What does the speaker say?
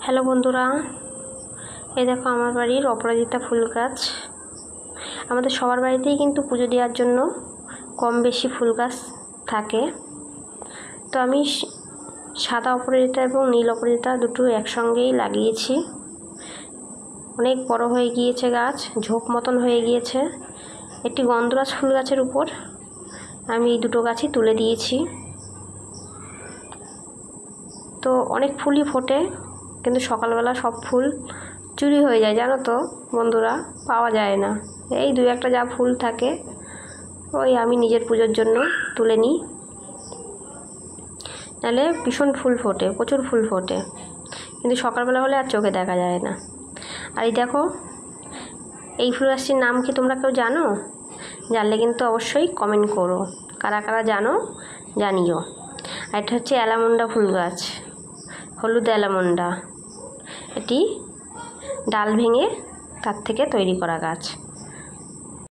Hello বন্ধুরা, এই দেখো আমার বাড়ির অপরাজিতা ফুল গাছ। আমাদের সবার বাড়িতেই কিন্তু পুজো দেওয়ার জন্য কম বেশি ফুল গাছ থাকে। তো আমি সাদা অপরাজিতা এবং নীল অপরাজিতা দুটো একসঙ্গেই লাগিয়েছি। অনেক বড় হয়ে গিয়েছে গাছ, ঝোপ মতন হয়ে গিয়েছে। একটি গন্ধরাজ ফুল গাছের উপর আমি এই দুটো গাছই তুলে দিয়েছি। তো অনেক ফুলই ফোটে, কিন্তু সকালবেলা সব ফুল চুরি হয়ে যায়, জানো তো বন্ধুরা, পাওয়া যায় না। এই দু একটা যা ফুল থাকে ওই আমি নিজের পুজোর জন্য তুলে নিই, নাহলে ভীষণ ফুল ফোটে, প্রচুর ফুল ফোটে, কিন্তু সকালবেলা হলে আর চোখে দেখা যায় না। আর এই দেখো, এই ফুল গাছটির নাম কি তোমরা কেউ জানো? জানলে কিন্তু অবশ্যই কমেন্ট করো, কারা কারা জানো জানিও। আর এটা হচ্ছে অ্যালামন্ডা ফুল গাছ, হলুদ অ্যালামন্ডা। এটি ডাল ভেঙে তার থেকে তৈরি করা গাছ।